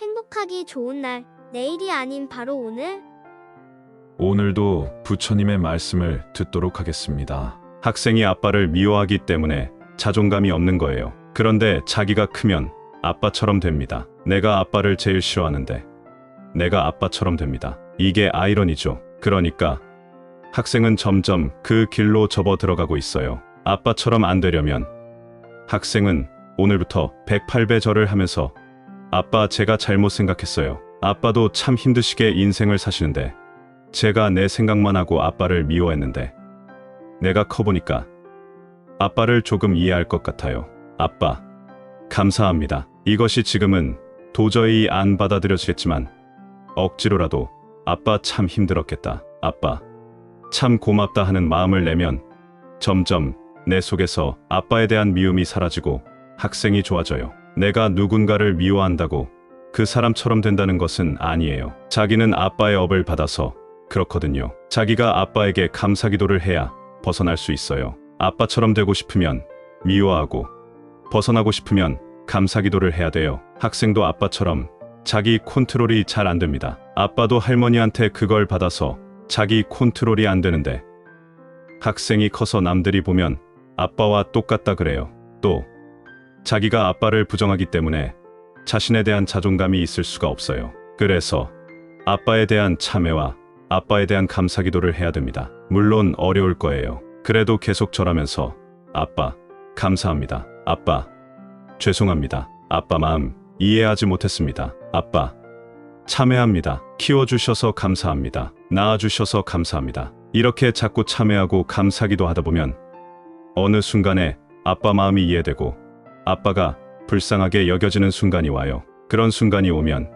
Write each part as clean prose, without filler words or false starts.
행복하기 좋은 날, 내일이 아닌 바로 오늘. 오늘도 부처님의 말씀을 듣도록 하겠습니다. 학생이 아빠를 미워하기 때문에 자존감이 없는 거예요. 그런데 자기가 크면 아빠처럼 됩니다. 내가 아빠를 제일 싫어하는데 내가 아빠처럼 됩니다. 이게 아이러니죠. 그러니까 학생은 점점 그 길로 접어 들어가고 있어요. 아빠처럼 안 되려면 학생은 오늘부터 108배 절을 하면서 아빠, 제가 잘못 생각했어요. 아빠도 참 힘드시게 인생을 사시는데 제가 내 생각만 하고 아빠를 미워했는데 내가 커보니까 아빠를 조금 이해할 것 같아요. 아빠, 감사합니다. 이것이 지금은 도저히 안 받아들여지겠지만 억지로라도 아빠 참 힘들었겠다. 아빠, 참 고맙다 하는 마음을 내면 점점 내 속에서 아빠에 대한 미움이 사라지고 학생이 좋아져요. 내가 누군가를 미워한다고 그 사람처럼 된다는 것은 아니에요. 자기는 아빠의 업을 받아서 그렇거든요. 자기가 아빠에게 감사기도를 해야 벗어날 수 있어요. 아빠처럼 되고 싶으면 미워하고, 벗어나고 싶으면 감사기도를 해야 돼요. 학생도 아빠처럼 자기 컨트롤이 잘 안 됩니다. 아빠도 할머니한테 그걸 받아서 자기 컨트롤이 안 되는데 학생이 커서 남들이 보면 아빠와 똑같다 그래요. 또 자기가 아빠를 부정하기 때문에 자신에 대한 자존감이 있을 수가 없어요. 그래서 아빠에 대한 참회와 아빠에 대한 감사기도를 해야 됩니다. 물론 어려울 거예요. 그래도 계속 절하면서 아빠, 감사합니다. 아빠, 죄송합니다. 아빠 마음 이해하지 못했습니다. 아빠, 참회합니다. 키워주셔서 감사합니다. 낳아주셔서 감사합니다. 이렇게 자꾸 참회하고 감사기도 하다 보면 어느 순간에 아빠 마음이 이해되고 아빠가 불쌍하게 여겨지는 순간이 와요. 그런 순간이 오면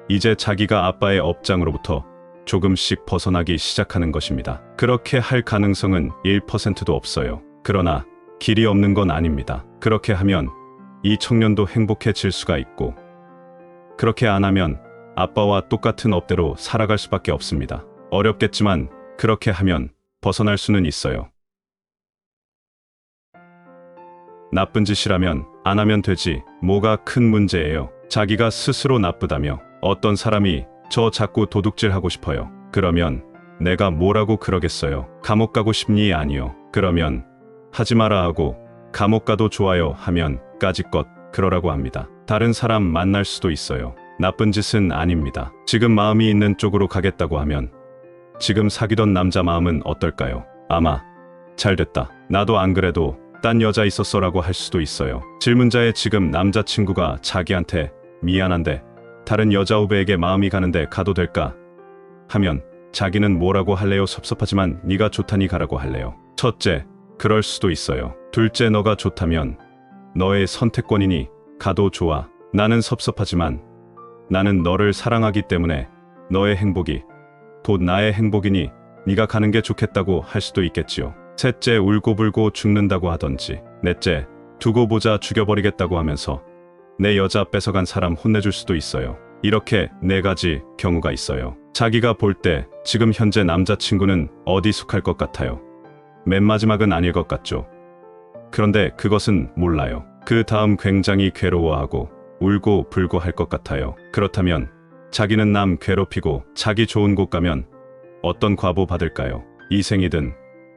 이제 자기가 아빠의 업장으로부터 조금씩 벗어나기 시작하는 것입니다. 그렇게 할 가능성은 1%도 없어요. 그러나 길이 없는 건 아닙니다. 그렇게 하면 이 청년도 행복해질 수가 있고, 그렇게 안 하면 아빠와 똑같은 업대로 살아갈 수밖에 없습니다. 어렵겠지만 그렇게 하면 벗어날 수는 있어요. 나쁜 짓이라면 안 하면 되지 뭐가 큰 문제예요. 자기가 스스로 나쁘다며 어떤 사람이 저 자꾸 도둑질하고 싶어요. 그러면 내가 뭐라고 그러겠어요. 감옥 가고 싶니? 아니요. 그러면 하지 마라 하고 감옥 가도 좋아요 하면 까짓것 그러라고 합니다. 다른 사람 만날 수도 있어요. 나쁜 짓은 아닙니다. 지금 마음이 있는 쪽으로 가겠다고 하면 지금 사귀던 남자 마음은 어떨까요? 아마 잘됐다, 나도 안 그래도 딴 여자 있었어라고 할 수도 있어요. 질문자의 지금 남자친구가 자기한테 미안한데 다른 여자 후배에게 마음이 가는데 가도 될까? 하면 자기는 뭐라고 할래요? 섭섭하지만 네가 좋다니 가라고 할래요. 첫째, 그럴 수도 있어요. 둘째, 너가 좋다면 너의 선택권이니 가도 좋아. 나는 섭섭하지만 나는 너를 사랑하기 때문에 너의 행복이 곧 나의 행복이니 네가 가는 게 좋겠다고 할 수도 있겠지요. 셋째, 울고불고 죽는다고 하던지. 넷째, 두고 보자 죽여버리겠다고 하면서 내 여자 뺏어간 사람 혼내줄 수도 있어요. 이렇게 4가지 경우가 있어요. 자기가 볼 때 지금 현재 남자친구는 어디 속할 것 같아요? 맨 마지막은 아닐 것 같죠. 그런데 그것은 몰라요. 그 다음 굉장히 괴로워하고 울고 불고 할 것 같아요. 그렇다면 자기는 남 괴롭히고 자기 좋은 곳 가면 어떤 과보 받을까요? 이 생이든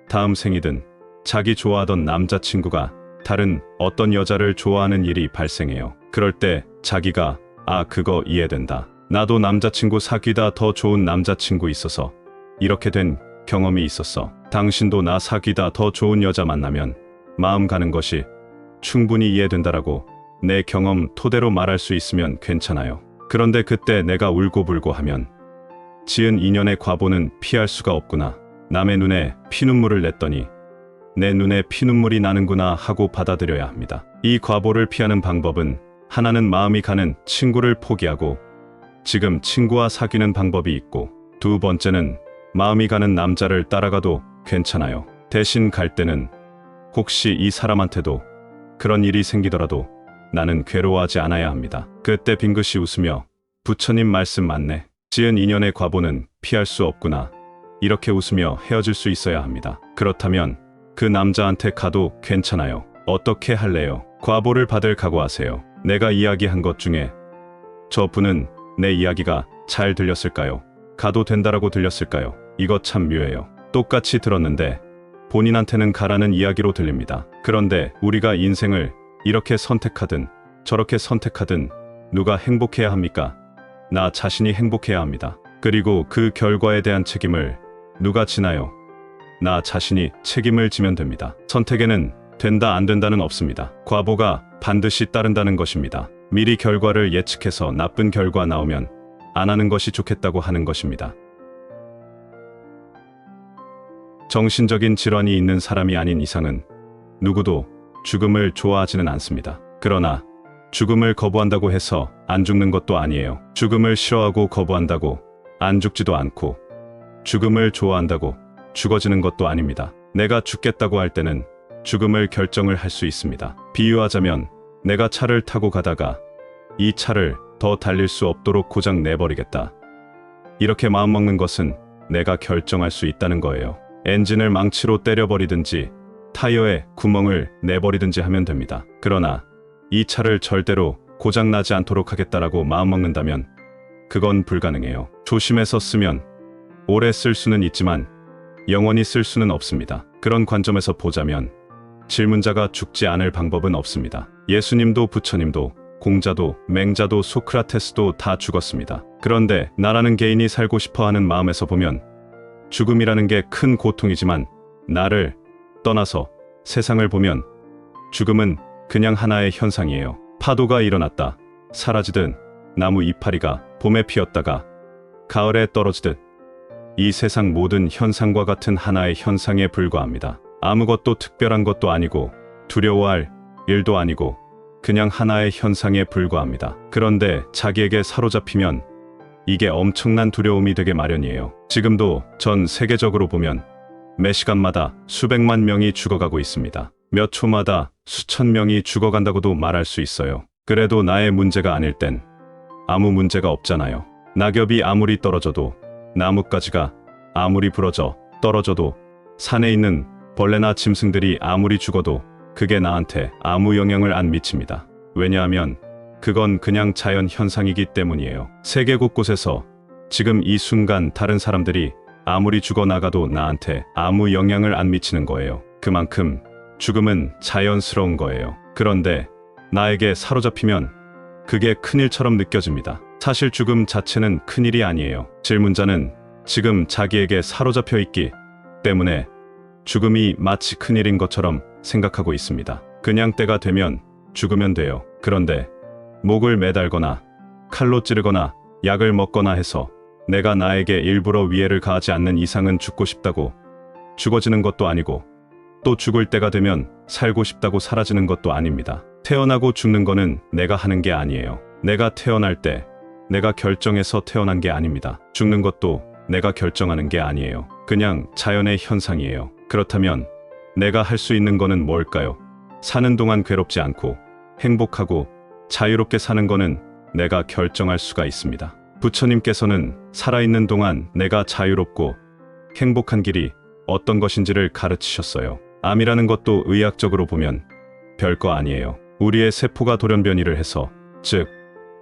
다음 생이든 자기 좋아하던 남자친구가 다른 어떤 여자를 좋아하는 일이 발생해요. 그럴 때 자기가 그거 이해된다. 나도 남자친구 사귀다 더 좋은 남자친구 있어서 이렇게 된 경험이 있었어. 당신도 나 사귀다 더 좋은 여자 만나면 마음 가는 것이 충분히 이해된다라고 내 경험 토대로 말할 수 있으면 괜찮아요. 그런데 그때 내가 울고불고 하면 지은 인연의 과보는 피할 수가 없구나. 남의 눈에 피눈물을 냈더니 내 눈에 피눈물이 나는구나 하고 받아들여야 합니다. 이 과보를 피하는 방법은 하나는 마음이 가는 친구를 포기하고 지금 친구와 사귀는 방법이 있고, 두 번째는 마음이 가는 남자를 따라가도 괜찮아요. 대신 갈 때는 혹시 이 사람한테도 그런 일이 생기더라도 나는 괴로워하지 않아야 합니다. 그때 빙긋이 웃으며 부처님 말씀 맞네. 지은 인연의 과보는 피할 수 없구나. 이렇게 웃으며 헤어질 수 있어야 합니다. 그렇다면 그 남자한테 가도 괜찮아요. 어떻게 할래요? 과보를 받을 각오하세요. 내가 이야기한 것 중에 저 분은 내 이야기가 잘 들렸을까요? 가도 된다라고 들렸을까요? 이거 참 묘해요. 똑같이 들었는데 본인한테는 가라는 이야기로 들립니다. 그런데 우리가 인생을 이렇게 선택하든 저렇게 선택하든 누가 행복해야 합니까? 나 자신이 행복해야 합니다. 그리고 그 결과에 대한 책임을 누가 지나요? 나 자신이 책임을 지면 됩니다. 선택에는 된다 안 된다는 없습니다. 과보가 반드시 따른다는 것입니다. 미리 결과를 예측해서 나쁜 결과 나오면 안 하는 것이 좋겠다고 하는 것입니다. 정신적인 질환이 있는 사람이 아닌 이상은 누구도 죽음을 좋아하지는 않습니다. 그러나 죽음을 거부한다고 해서 안 죽는 것도 아니에요. 죽음을 싫어하고 거부한다고 안 죽지도 않고 죽음을 좋아한다고 죽어지는 것도 아닙니다. 내가 죽겠다고 할 때는 죽음을 결정을 할 수 있습니다. 비유하자면 내가 차를 타고 가다가 이 차를 더 달릴 수 없도록 고장 내버리겠다. 이렇게 마음먹는 것은 내가 결정할 수 있다는 거예요. 엔진을 망치로 때려버리든지 타이어에 구멍을 내버리든지 하면 됩니다. 그러나 이 차를 절대로 고장나지 않도록 하겠다라고 마음먹는다면 그건 불가능해요. 조심해서 쓰면 오래 쓸 수는 있지만 영원히 쓸 수는 없습니다. 그런 관점에서 보자면 질문자가 죽지 않을 방법은 없습니다. 예수님도 부처님도 공자도 맹자도 소크라테스도 다 죽었습니다. 그런데 나라는 개인이 살고 싶어하는 마음에서 보면 죽음이라는 게 큰 고통이지만 나를 떠나서 세상을 보면 죽음은 그냥 하나의 현상이에요. 파도가 일어났다 사라지듯 나무 이파리가 봄에 피었다가 가을에 떨어지듯 이 세상 모든 현상과 같은 하나의 현상에 불과합니다. 아무것도 특별한 것도 아니고 두려워할 일도 아니고 그냥 하나의 현상에 불과합니다. 그런데 자기에게 사로잡히면 이게 엄청난 두려움이 되게 마련이에요. 지금도 전 세계적으로 보면 매 시간마다 수백만 명이 죽어가고 있습니다. 몇 초마다 수천 명이 죽어간다고도 말할 수 있어요. 그래도 나의 문제가 아닐 땐 아무 문제가 없잖아요. 낙엽이 아무리 떨어져도 나뭇가지가 아무리 부러져 떨어져도 산에 있는 벌레나 짐승들이 아무리 죽어도 그게 나한테 아무 영향을 안 미칩니다. 왜냐하면 그건 그냥 자연 현상이기 때문이에요. 세계 곳곳에서 지금 이 순간 다른 사람들이 아무리 죽어나가도 나한테 아무 영향을 안 미치는 거예요. 그만큼 죽음은 자연스러운 거예요. 그런데 나에게 사로잡히면 그게 큰일처럼 느껴집니다. 사실 죽음 자체는 큰일이 아니에요. 질문자는 지금 자기에게 사로잡혀 있기 때문에 죽음이 마치 큰일인 것처럼 생각하고 있습니다. 그냥 때가 되면 죽으면 돼요. 그런데 목을 매달거나 칼로 찌르거나 약을 먹거나 해서 내가 나에게 일부러 위해를 가하지 않는 이상은 죽고 싶다고 죽어지는 것도 아니고 또 죽을 때가 되면 살고 싶다고 사라지는 것도 아닙니다. 태어나고 죽는 거는 내가 하는 게 아니에요. 내가 태어날 때 내가 결정해서 태어난 게 아닙니다. 죽는 것도 내가 결정하는 게 아니에요. 그냥 자연의 현상이에요. 그렇다면 내가 할 수 있는 거는 뭘까요? 사는 동안 괴롭지 않고 행복하고 자유롭게 사는 거는 내가 결정할 수가 있습니다. 부처님께서는 살아있는 동안 내가 자유롭고 행복한 길이 어떤 것인지를 가르치셨어요. 암이라는 것도 의학적으로 보면 별거 아니에요. 우리의 세포가 돌연변이를 해서, 즉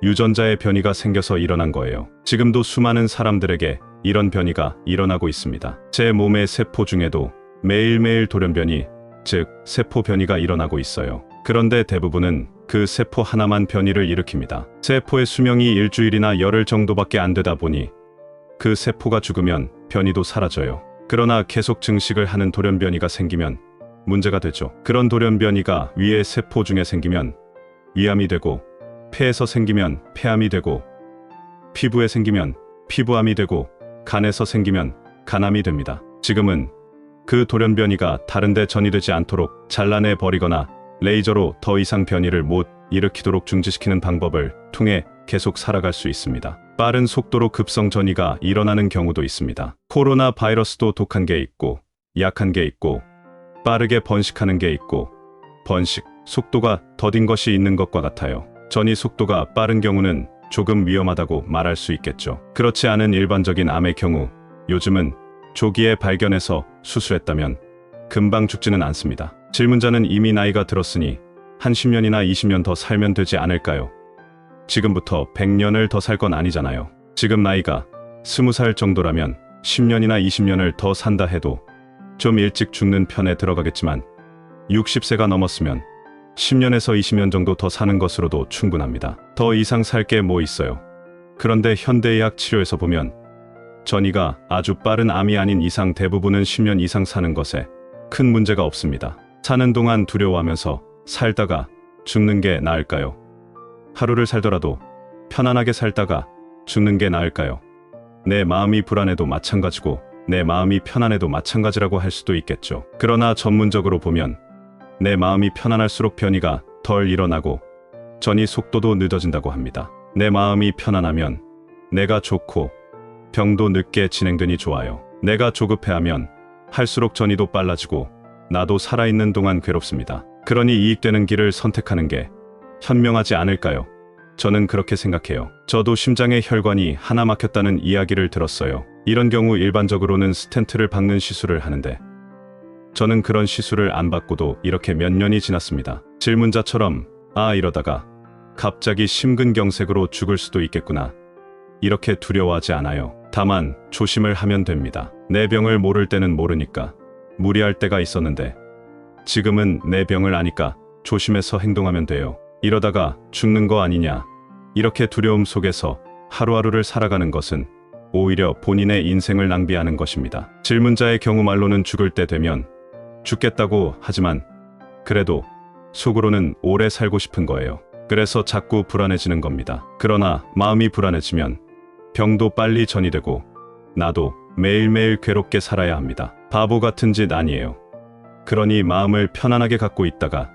유전자의 변이가 생겨서 일어난 거예요. 지금도 수많은 사람들에게 이런 변이가 일어나고 있습니다. 제 몸의 세포 중에도 매일매일 돌연변이, 즉 세포 변이가 일어나고 있어요. 그런데 대부분은 그 세포 하나만 변이를 일으킵니다. 세포의 수명이 일주일이나 열흘 정도밖에 안 되다 보니 그 세포가 죽으면 변이도 사라져요. 그러나 계속 증식을 하는 돌연변이가 생기면 문제가 되죠. 그런 돌연변이가 위의 세포 중에 생기면 위암이 되고, 폐에서 생기면 폐암이 되고, 피부에 생기면 피부암이 되고, 간에서 생기면 간암이 됩니다. 지금은 그 돌연변이가 다른데 전이되지 않도록 잘라내 버리거나 레이저로 더 이상 변이를 못 일으키도록 중지시키는 방법을 통해 계속 살아갈 수 있습니다. 빠른 속도로 급성 전이가 일어나는 경우도 있습니다. 코로나 바이러스도 독한 게 있고 약한 게 있고 빠르게 번식하는 게 있고, 번식 속도가 더딘 것이 있는 것과 같아요. 전이 속도가 빠른 경우는 조금 위험하다고 말할 수 있겠죠. 그렇지 않은 일반적인 암의 경우 요즘은 조기에 발견해서 수술했다면 금방 죽지는 않습니다. 질문자는 이미 나이가 들었으니 한 10년이나 20년 더 살면 되지 않을까요? 지금부터 100년을 더 살 건 아니잖아요. 지금 나이가 20살 정도라면 10년이나 20년을 더 산다 해도 좀 일찍 죽는 편에 들어가겠지만 60세가 넘었으면 10년에서 20년 정도 더 사는 것으로도 충분합니다. 더 이상 살 게 뭐 있어요. 그런데 현대의학 치료에서 보면 전이가 아주 빠른 암이 아닌 이상 대부분은 10년 이상 사는 것에 큰 문제가 없습니다. 사는 동안 두려워하면서 살다가 죽는 게 나을까요? 하루를 살더라도 편안하게 살다가 죽는 게 나을까요? 내 마음이 불안해도 마찬가지고 내 마음이 편안해도 마찬가지라고 할 수도 있겠죠. 그러나 전문적으로 보면 내 마음이 편안할수록 변이가 덜 일어나고 전이 속도도 늦어진다고 합니다. 내 마음이 편안하면 내가 좋고 병도 늦게 진행되니 좋아요. 내가 조급해하면 할수록 전이도 빨라지고 나도 살아있는 동안 괴롭습니다. 그러니 이익되는 길을 선택하는 게 현명하지 않을까요? 저는 그렇게 생각해요. 저도 심장에 혈관이 하나 막혔다는 이야기를 들었어요. 이런 경우 일반적으로는 스텐트를 박는 시술을 하는데 저는 그런 시술을 안 받고도 이렇게 몇 년이 지났습니다. 질문자처럼 이러다가 갑자기 심근경색으로 죽을 수도 있겠구나. 이렇게 두려워하지 않아요. 다만 조심을 하면 됩니다. 내 병을 모를 때는 모르니까 무리할 때가 있었는데 지금은 내 병을 아니까 조심해서 행동하면 돼요. 이러다가 죽는 거 아니냐. 이렇게 두려움 속에서 하루하루를 살아가는 것은 오히려 본인의 인생을 낭비하는 것입니다. 질문자의 경우 말로는 죽을 때 되면 죽겠다고 하지만 그래도 속으로는 오래 살고 싶은 거예요. 그래서 자꾸 불안해지는 겁니다. 그러나 마음이 불안해지면 병도 빨리 전이되고 나도 매일매일 괴롭게 살아야 합니다. 바보 같은 짓 아니에요. 그러니 마음을 편안하게 갖고 있다가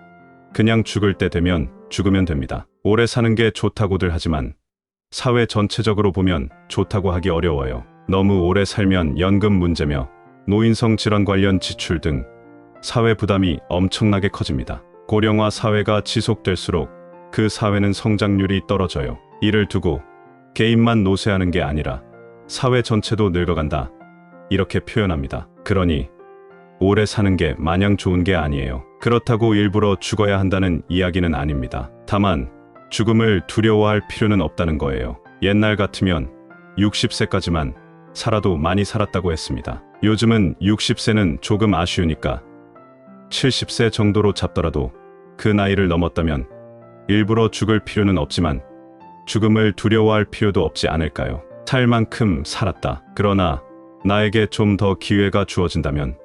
그냥 죽을 때 되면 죽으면 됩니다. 오래 사는 게 좋다고들 하지만 사회 전체적으로 보면 좋다고 하기 어려워요. 너무 오래 살면 연금 문제며 노인성 질환 관련 지출 등 사회 부담이 엄청나게 커집니다. 고령화 사회가 지속될수록 그 사회는 성장률이 떨어져요. 이를 두고 개인만 노쇠하는 게 아니라 사회 전체도 늙어간다. 이렇게 표현합니다. 그러니 오래 사는 게 마냥 좋은 게 아니에요. 그렇다고 일부러 죽어야 한다는 이야기는 아닙니다. 다만 죽음을 두려워할 필요는 없다는 거예요. 옛날 같으면 60세까지만 살아도 많이 살았다고 했습니다. 요즘은 60세는 조금 아쉬우니까 70세 정도로 잡더라도 그 나이를 넘었다면 일부러 죽을 필요는 없지만 죽음을 두려워할 필요도 없지 않을까요? 살 만큼 살았다. 그러나 나에게 좀 더 기회가 주어진다면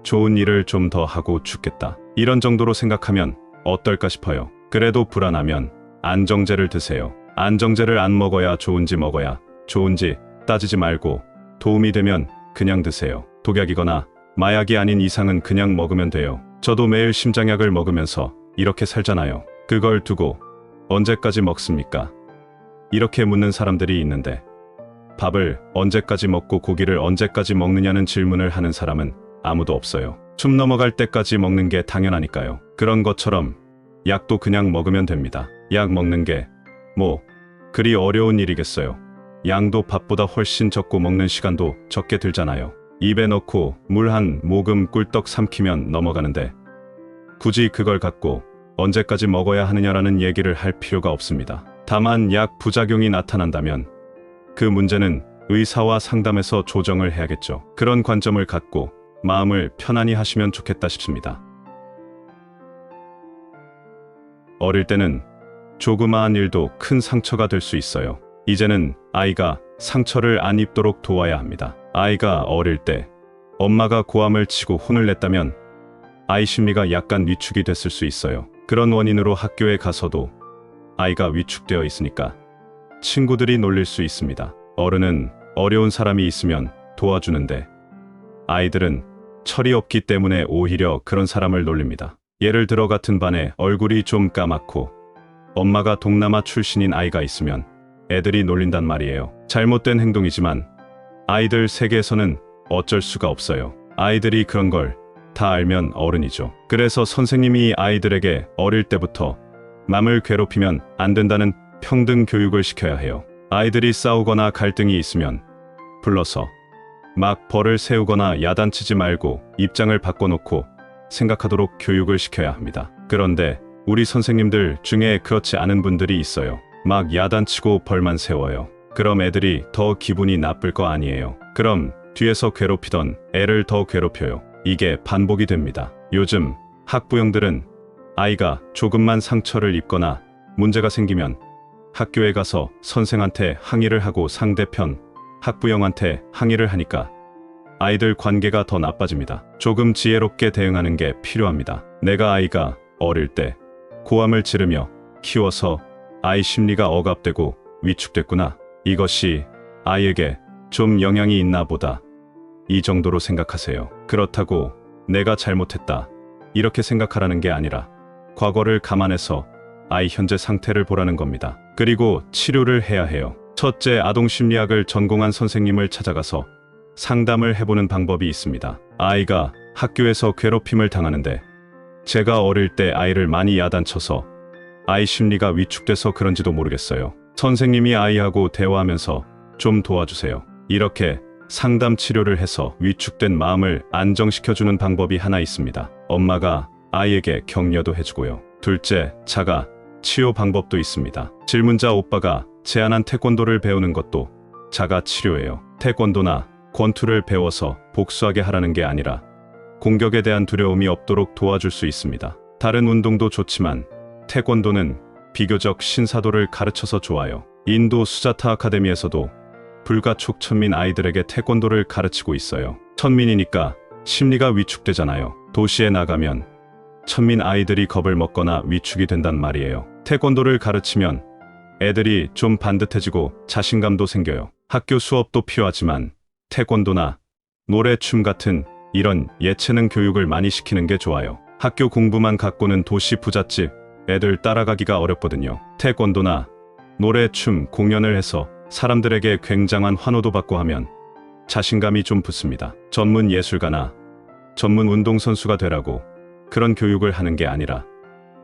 좋은 일을 좀 더 하고 죽겠다. 이런 정도로 생각하면 어떨까 싶어요. 그래도 불안하면 안정제를 드세요. 안정제를 안 먹어야 좋은지 먹어야 좋은지 따지지 말고 도움이 되면 그냥 드세요. 독약이거나 마약이 아닌 이상은 그냥 먹으면 돼요. 저도 매일 심장약을 먹으면서 이렇게 살잖아요. 그걸 두고 언제까지 먹습니까? 이렇게 묻는 사람들이 있는데 밥을 언제까지 먹고 고기를 언제까지 먹느냐는 질문을 하는 사람은 아무도 없어요. 숨 넘어갈 때까지 먹는 게 당연하니까요. 그런 것처럼 약도 그냥 먹으면 됩니다. 약 먹는 게 뭐 그리 어려운 일이겠어요. 양도 밥보다 훨씬 적고 먹는 시간도 적게 들잖아요. 입에 넣고 물 한 모금 꿀떡 삼키면 넘어가는데 굳이 그걸 갖고 언제까지 먹어야 하느냐라는 얘기를 할 필요가 없습니다. 다만 약 부작용이 나타난다면 그 문제는 의사와 상담해서 조정을 해야겠죠. 그런 관점을 갖고 마음을 편안히 하시면 좋겠다 싶습니다. 어릴 때는 조그마한 일도 큰 상처가 될 수 있어요. 이제는 아이가 상처를 안 입도록 도와야 합니다. 아이가 어릴 때 엄마가 고함을 치고 혼을 냈다면 아이 심리가 약간 위축이 됐을 수 있어요. 그런 원인으로 학교에 가서도 아이가 위축되어 있으니까 친구들이 놀릴 수 있습니다. 어른은 어려운 사람이 있으면 도와주는데 아이들은 철이 없기 때문에 오히려 그런 사람을 놀립니다. 예를 들어 같은 반에 얼굴이 좀 까맣고 엄마가 동남아 출신인 아이가 있으면 애들이 놀린단 말이에요. 잘못된 행동이지만 아이들 세계에서는 어쩔 수가 없어요. 아이들이 그런 걸 다 알면 어른이죠. 그래서 선생님이 아이들에게 어릴 때부터 남을 괴롭히면 안 된다는 평등 교육을 시켜야 해요. 아이들이 싸우거나 갈등이 있으면 불러서 막 벌을 세우거나 야단치지 말고 입장을 바꿔놓고 생각하도록 교육을 시켜야 합니다. 그런데 우리 선생님들 중에 그렇지 않은 분들이 있어요. 막 야단치고 벌만 세워요. 그럼 애들이 더 기분이 나쁠 거 아니에요. 그럼 뒤에서 괴롭히던 애를 더 괴롭혀요. 이게 반복이 됩니다. 요즘 학부형들은 아이가 조금만 상처를 입거나 문제가 생기면 학교에 가서 선생한테 항의를 하고 상대편 학부형한테 항의를 하니까 아이들 관계가 더 나빠집니다. 조금 지혜롭게 대응하는 게 필요합니다. 내가 아이가 어릴 때 고함을 지르며 키워서 아이 심리가 억압되고 위축됐구나. 이것이 아이에게 좀 영향이 있나 보다. 이 정도로 생각하세요. 그렇다고 내가 잘못했다 이렇게 생각하라는 게 아니라 과거를 감안해서 아이 현재 상태를 보라는 겁니다. 그리고 치료를 해야 해요. 첫째, 아동심리학을 전공한 선생님을 찾아가서 상담을 해보는 방법이 있습니다. 아이가 학교에서 괴롭힘을 당하는데 제가 어릴 때 아이를 많이 야단쳐서 아이 심리가 위축돼서 그런지도 모르겠어요. 선생님이 아이하고 대화하면서 좀 도와주세요. 이렇게 상담 치료를 해서 위축된 마음을 안정시켜주는 방법이 하나 있습니다. 엄마가 아이에게 격려도 해주고요. 둘째, 자가 치유 방법도 있습니다. 질문자 오빠가 제안한 태권도를 배우는 것도 자가 치료예요. 태권도나 권투를 배워서 복수하게 하라는 게 아니라 공격에 대한 두려움이 없도록 도와줄 수 있습니다. 다른 운동도 좋지만 태권도는 비교적 신사도를 가르쳐서 좋아요. 인도 수자타 아카데미에서도 불가촉 천민 아이들에게 태권도를 가르치고 있어요. 천민이니까 심리가 위축되잖아요. 도시에 나가면 천민 아이들이 겁을 먹거나 위축이 된단 말이에요. 태권도를 가르치면 애들이 좀 반듯해지고 자신감도 생겨요. 학교 수업도 필요하지만 태권도나 노래, 춤 같은 이런 예체능 교육을 많이 시키는 게 좋아요. 학교 공부만 갖고는 도시 부잣집 애들 따라가기가 어렵거든요. 태권도나 노래, 춤, 공연을 해서 사람들에게 굉장한 환호도 받고 하면 자신감이 좀 붙습니다. 전문 예술가나 전문 운동선수가 되라고 그런 교육을 하는 게 아니라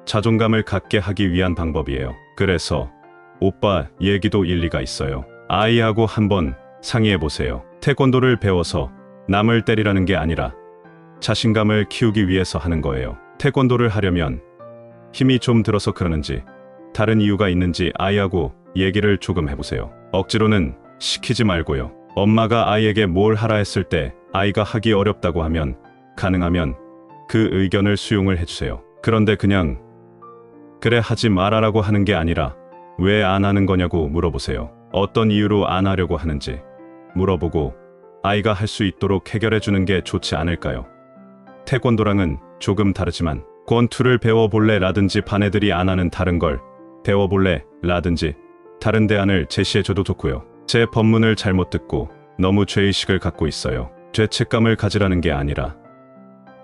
자존감을 갖게 하기 위한 방법이에요. 그래서 오빠 얘기도 일리가 있어요. 아이하고 한번 상의해보세요. 태권도를 배워서 남을 때리라는 게 아니라 자신감을 키우기 위해서 하는 거예요. 태권도를 하려면 힘이 좀 들어서 그러는지 다른 이유가 있는지 아이하고 얘기를 조금 해보세요. 억지로는 시키지 말고요. 엄마가 아이에게 뭘 하라 했을 때 아이가 하기 어렵다고 하면 가능하면 그 의견을 수용을 해주세요. 그런데 그냥 그래 하지 말아라고 하는 게 아니라 왜 안 하는 거냐고 물어보세요. 어떤 이유로 안 하려고 하는지 물어보고 아이가 할 수 있도록 해결해 주는 게 좋지 않을까요? 태권도랑은 조금 다르지만 권투를 배워볼래 라든지 반 애들이 안 하는 다른 걸 배워볼래 라든지 다른 대안을 제시해줘도 좋고요. 제 법문을 잘못 듣고 너무 죄의식을 갖고 있어요. 죄책감을 가지라는 게 아니라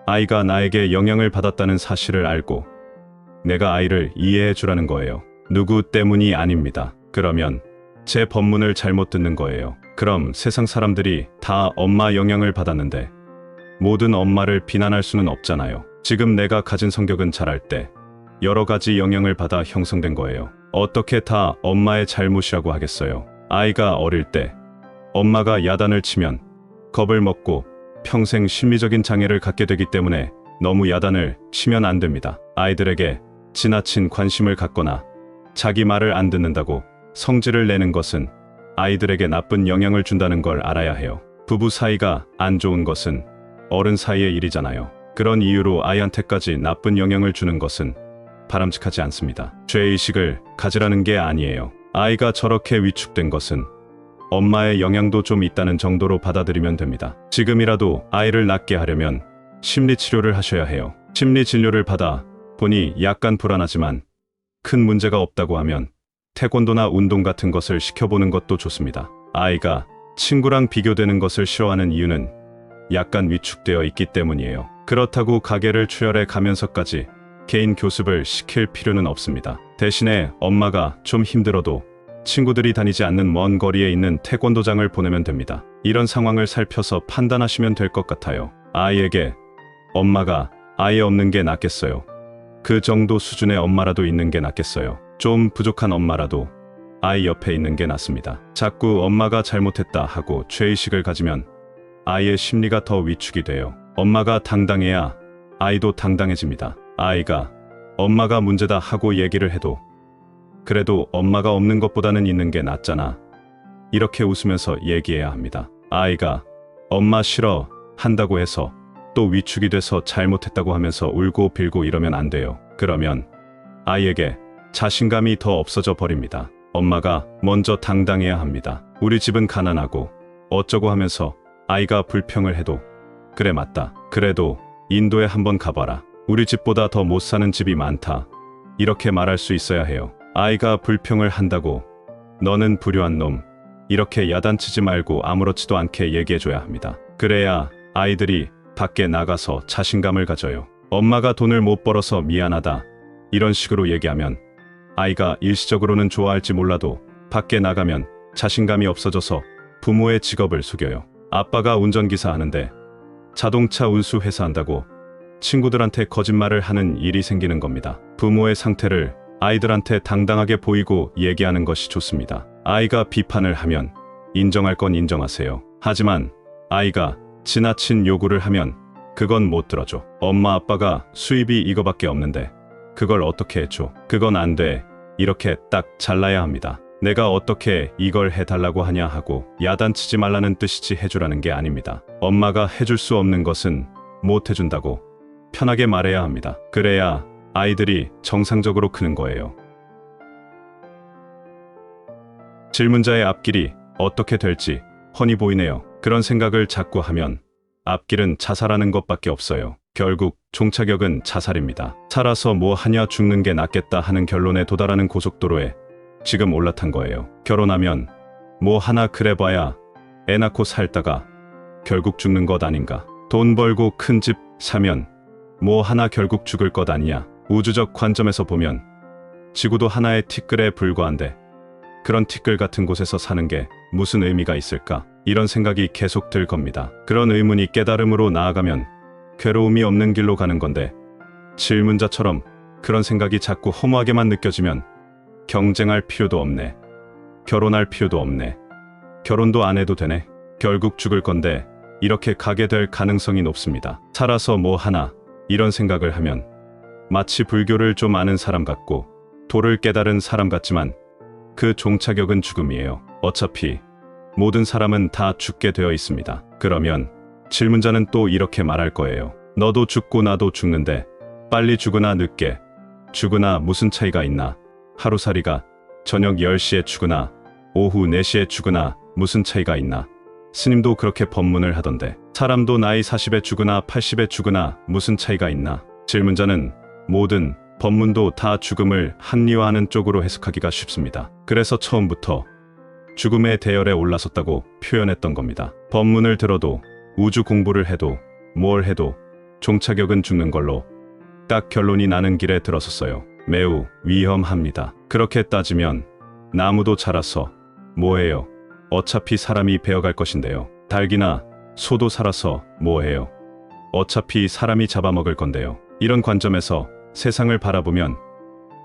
아이가 나에게 영향을 받았다는 사실을 알고 내가 아이를 이해해 주라는 거예요. 누구 때문이 아닙니다. 그러면 제 법문을 잘못 듣는 거예요. 그럼 세상 사람들이 다 엄마 영향을 받았는데 모든 엄마를 비난할 수는 없잖아요. 지금 내가 가진 성격은 자랄 때 여러 가지 영향을 받아 형성된 거예요. 어떻게 다 엄마의 잘못이라고 하겠어요. 아이가 어릴 때 엄마가 야단을 치면 겁을 먹고 평생 심리적인 장애를 갖게 되기 때문에 너무 야단을 치면 안 됩니다. 아이들에게 지나친 관심을 갖거나 자기 말을 안 듣는다고 성질을 내는 것은 아이들에게 나쁜 영향을 준다는 걸 알아야 해요. 부부 사이가 안 좋은 것은 어른 사이의 일이잖아요. 그런 이유로 아이한테까지 나쁜 영향을 주는 것은 바람직하지 않습니다. 죄의식을 가지라는 게 아니에요. 아이가 저렇게 위축된 것은 엄마의 영향도 좀 있다는 정도로 받아들이면 됩니다. 지금이라도 아이를 낫게 하려면 심리치료를 하셔야 해요. 심리진료를 받아 보니 약간 불안하지만 큰 문제가 없다고 하면 태권도나 운동 같은 것을 시켜보는 것도 좋습니다. 아이가 친구랑 비교되는 것을 싫어하는 이유는 약간 위축되어 있기 때문이에요. 그렇다고 가게를 출혈해 가면서까지 개인 교습을 시킬 필요는 없습니다. 대신에 엄마가 좀 힘들어도 친구들이 다니지 않는 먼 거리에 있는 태권도장을 보내면 됩니다. 이런 상황을 살펴서 판단하시면 될 것 같아요. 아이에게 엄마가 아예 없는 게 낫겠어요? 그 정도 수준의 엄마라도 있는 게 낫겠어요? 좀 부족한 엄마라도 아이 옆에 있는 게 낫습니다. 자꾸 엄마가 잘못했다 하고 죄의식을 가지면 아이의 심리가 더 위축이 돼요. 엄마가 당당해야 아이도 당당해집니다. 아이가 엄마가 문제다 하고 얘기를 해도 그래도 엄마가 없는 것보다는 있는 게 낫잖아. 이렇게 웃으면서 얘기해야 합니다. 아이가 엄마 싫어 한다고 해서 또 위축이 돼서 잘못했다고 하면서 울고 빌고 이러면 안 돼요. 그러면 아이에게 자신감이 더 없어져 버립니다. 엄마가 먼저 당당해야 합니다. 우리 집은 가난하고 어쩌고 하면서 아이가 불평을 해도 그래 맞다. 그래도 인도에 한번 가봐라. 우리 집보다 더 못 사는 집이 많다. 이렇게 말할 수 있어야 해요. 아이가 불평을 한다고 너는 불효한 놈. 이렇게 야단치지 말고 아무렇지도 않게 얘기해줘야 합니다. 그래야 아이들이 밖에 나가서 자신감을 가져요. 엄마가 돈을 못 벌어서 미안하다. 이런 식으로 얘기하면 아이가 일시적으로는 좋아할지 몰라도 밖에 나가면 자신감이 없어져서 부모의 직업을 속여요. 아빠가 운전기사 하는데 자동차 운수 회사 한다고 친구들한테 거짓말을 하는 일이 생기는 겁니다. 부모의 상태를 아이들한테 당당하게 보이고 얘기하는 것이 좋습니다. 아이가 비판을 하면 인정할 건 인정하세요. 하지만 아이가 지나친 요구를 하면 그건 못 들어줘. 엄마 아빠가 수입이 이거밖에 없는데 그걸 어떻게 해줘? 그건 안 돼. 이렇게 딱 잘라야 합니다. 내가 어떻게 이걸 해달라고 하냐 하고 야단치지 말라는 뜻이지 해주라는 게 아닙니다. 엄마가 해줄 수 없는 것은 못 해준다고 편하게 말해야 합니다. 그래야 아이들이 정상적으로 크는 거예요. 질문자의 앞길이 어떻게 될지 훤히 보이네요. 그런 생각을 자꾸 하면 앞길은 자살하는 것밖에 없어요. 결국 종착역은 자살입니다. 살아서 뭐 하냐 죽는 게 낫겠다 하는 결론에 도달하는 고속도로에 지금 올라탄 거예요. 결혼하면 뭐 하나 그래봐야 애 낳고 살다가 결국 죽는 것 아닌가. 돈 벌고 큰 집 사면 뭐 하나 결국 죽을 것 아니냐. 우주적 관점에서 보면 지구도 하나의 티끌에 불과한데 그런 티끌 같은 곳에서 사는 게 무슨 의미가 있을까? 이런 생각이 계속 들 겁니다. 그런 의문이 깨달음으로 나아가면 괴로움이 없는 길로 가는 건데 질문자처럼 그런 생각이 자꾸 허무하게만 느껴지면 경쟁할 필요도 없네. 결혼할 필요도 없네. 결혼도 안 해도 되네. 결국 죽을 건데 이렇게 가게 될 가능성이 높습니다. 살아서 뭐 하나 이런 생각을 하면 마치 불교를 좀 아는 사람 같고 도를 깨달은 사람 같지만 그 종착역은 죽음이에요. 어차피 모든 사람은 다 죽게 되어 있습니다. 그러면 질문자는 또 이렇게 말할 거예요. 너도 죽고 나도 죽는데 빨리 죽으나 늦게 죽으나 무슨 차이가 있나. 하루살이가 저녁 10시에 죽으나 오후 4시에 죽으나 무슨 차이가 있나. 스님도 그렇게 법문을 하던데 사람도 나이 40에 죽으나 80에 죽으나 무슨 차이가 있나. 질문자는 모든 법문도 다 죽음을 합리화하는 쪽으로 해석하기가 쉽습니다. 그래서 처음부터 죽음의 대열에 올라섰다고 표현했던 겁니다. 법문을 들어도 우주 공부를 해도 뭘 해도 종착역은 죽는 걸로 딱 결론이 나는 길에 들어섰어요. 매우 위험합니다. 그렇게 따지면 나무도 자라서 뭐해요? 어차피 사람이 베어갈 것인데요. 닭이나 소도 살아서 뭐해요? 어차피 사람이 잡아먹을 건데요. 이런 관점에서 세상을 바라보면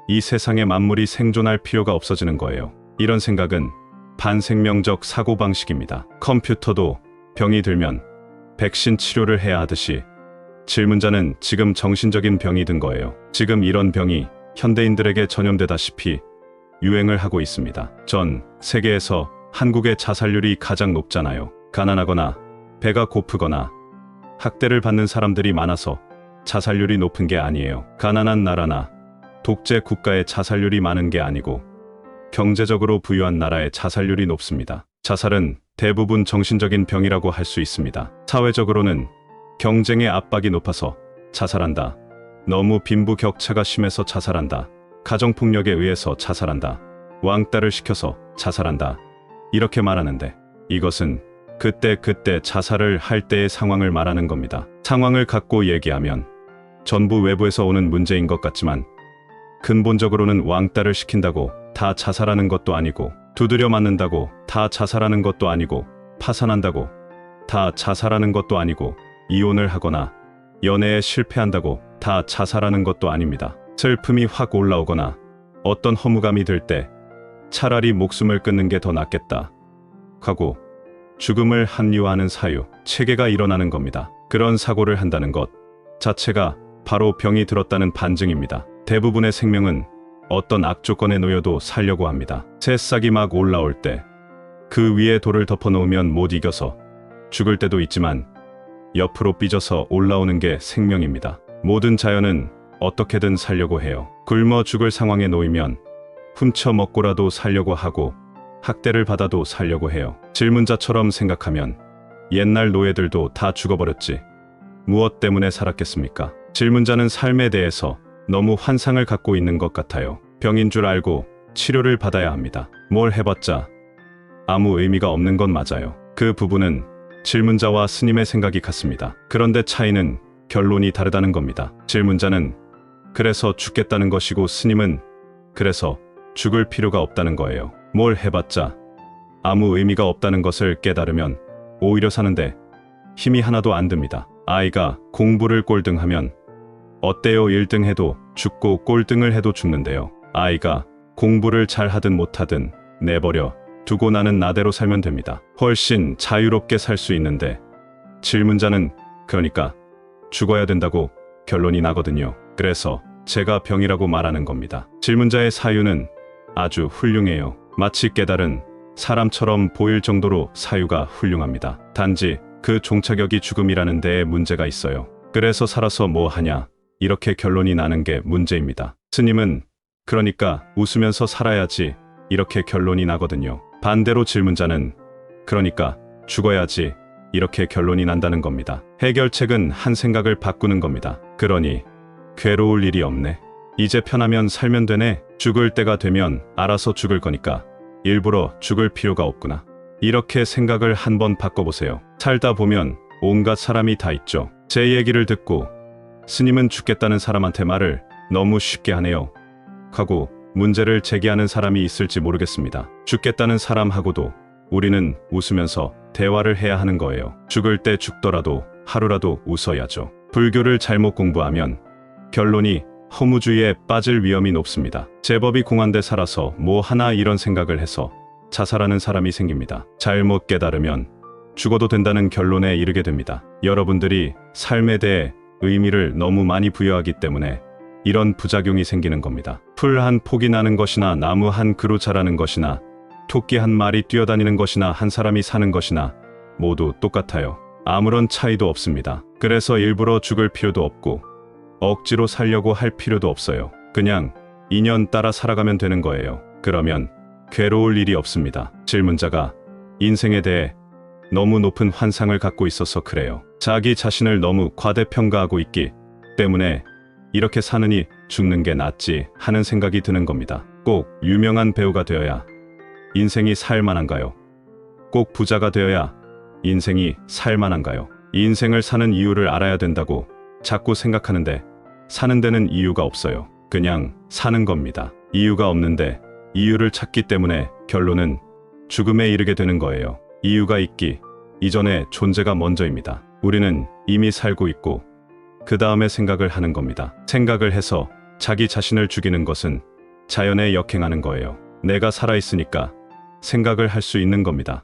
이 세상의 만물이 생존할 필요가 없어지는 거예요. 이런 생각은 반생명적 사고방식입니다. 컴퓨터도 병이 들면 백신 치료를 해야 하듯이 질문자는 지금 정신적인 병이 든 거예요. 지금 이런 병이 현대인들에게 전염되다시피 유행을 하고 있습니다. 전 세계에서 한국의 자살률이 가장 높잖아요. 가난하거나 배가 고프거나 학대를 받는 사람들이 많아서 자살률이 높은 게 아니에요. 가난한 나라나 독재 국가의 자살률이 많은 게 아니고 경제적으로 부유한 나라의 자살률이 높습니다. 자살은 대부분 정신적인 병이라고 할 수 있습니다. 사회적으로는 경쟁의 압박이 높아서 자살한다. 너무 빈부격차가 심해서 자살한다. 가정폭력에 의해서 자살한다. 왕따를 시켜서 자살한다. 이렇게 말하는데 이것은 그때 자살을 할 때의 상황을 말하는 겁니다. 상황을 갖고 얘기하면 전부 외부에서 오는 문제인 것 같지만 근본적으로는 왕따를 시킨다고 다 자살하는 것도 아니고 두드려 맞는다고 다 자살하는 것도 아니고 파산한다고 다 자살하는 것도 아니고 이혼을 하거나 연애에 실패한다고 다 자살하는 것도 아닙니다. 슬픔이 확 올라오거나 어떤 허무감이 들 때 차라리 목숨을 끊는 게 더 낫겠다 하고 죽음을 합리화하는 사유, 체계가 일어나는 겁니다. 그런 사고를 한다는 것 자체가 바로 병이 들었다는 반증입니다. 대부분의 생명은 어떤 악조건에 놓여도 살려고 합니다. 새싹이 막 올라올 때 그 위에 돌을 덮어놓으면 못 이겨서 죽을 때도 있지만 옆으로 삐져서 올라오는 게 생명입니다. 모든 자연은 어떻게든 살려고 해요. 굶어 죽을 상황에 놓이면 훔쳐 먹고라도 살려고 하고 학대를 받아도 살려고 해요. 질문자처럼 생각하면 옛날 노예들도 다 죽어버렸지. 무엇 때문에 살았겠습니까? 질문자는 삶에 대해서 너무 환상을 갖고 있는 것 같아요. 병인 줄 알고 치료를 받아야 합니다. 뭘 해봤자 아무 의미가 없는 건 맞아요. 그 부분은 질문자와 스님의 생각이 같습니다. 그런데 차이는 결론이 다르다는 겁니다. 질문자는 그래서 죽겠다는 것이고 스님은 그래서 죽을 필요가 없다는 거예요. 뭘 해봤자 아무 의미가 없다는 것을 깨달으면 오히려 사는데 힘이 하나도 안 듭니다. 아이가 공부를 꼴등하면 어때요? 1등 해도 죽고 꼴등을 해도 죽는데요. 아이가 공부를 잘하든 못하든 내버려 두고 나는 나대로 살면 됩니다. 훨씬 자유롭게 살 수 있는데 질문자는 그러니까 죽어야 된다고 결론이 나거든요. 그래서 제가 병이라고 말하는 겁니다. 질문자의 사유는 아주 훌륭해요. 마치 깨달은 사람처럼 보일 정도로 사유가 훌륭합니다. 단지 그 종착역이 죽음이라는 데에 문제가 있어요. 그래서 살아서 뭐 하냐 이렇게 결론이 나는 게 문제입니다. 스님은 그러니까 웃으면서 살아야지 이렇게 결론이 나거든요. 반대로 질문자는 그러니까 죽어야지 이렇게 결론이 난다는 겁니다. 해결책은 한 생각을 바꾸는 겁니다. 그러니 괴로울 일이 없네. 이제 편하면 살면 되네. 죽을 때가 되면 알아서 죽을 거니까 일부러 죽을 필요가 없구나. 이렇게 생각을 한번 바꿔보세요. 살다 보면 온갖 사람이 다 있죠. 제 얘기를 듣고 스님은 죽겠다는 사람한테 말을 너무 쉽게 하네요 하고 문제를 제기하는 사람이 있을지 모르겠습니다. 죽겠다는 사람하고도 우리는 웃으면서 대화를 해야 하는 거예요. 죽을 때 죽더라도 하루라도 웃어야죠. 불교를 잘못 공부하면 결론이 허무주의에 빠질 위험이 높습니다. 제법이 공한데 살아서 뭐 하나 이런 생각을 해서 자살하는 사람이 생깁니다. 잘못 깨달으면 죽어도 된다는 결론에 이르게 됩니다. 여러분들이 삶에 대해 의미를 너무 많이 부여하기 때문에 이런 부작용이 생기는 겁니다. 풀 한 폭이 나는 것이나 나무 한 그루 자라는 것이나 토끼 한 마리 뛰어다니는 것이나 한 사람이 사는 것이나 모두 똑같아요. 아무런 차이도 없습니다. 그래서 일부러 죽을 필요도 없고 억지로 살려고 할 필요도 없어요. 그냥 인연 따라 살아가면 되는 거예요. 그러면 괴로울 일이 없습니다. 질문자가 인생에 대해 너무 높은 환상을 갖고 있어서 그래요. 자기 자신을 너무 과대평가하고 있기 때문에 이렇게 사느니 죽는 게 낫지 하는 생각이 드는 겁니다. 꼭 유명한 배우가 되어야 인생이 살만한가요? 꼭 부자가 되어야 인생이 살만한가요? 인생을 사는 이유를 알아야 된다고 자꾸 생각하는데 사는 데는 이유가 없어요. 그냥 사는 겁니다. 이유가 없는데 이유를 찾기 때문에 결론은 죽음에 이르게 되는 거예요. 이유가 있기 이전에 존재가 먼저입니다. 우리는 이미 살고 있고 그 다음에 생각을 하는 겁니다. 생각을 해서 자기 자신을 죽이는 것은 자연에 역행하는 거예요. 내가 살아있으니까 생각을 할 수 있는 겁니다.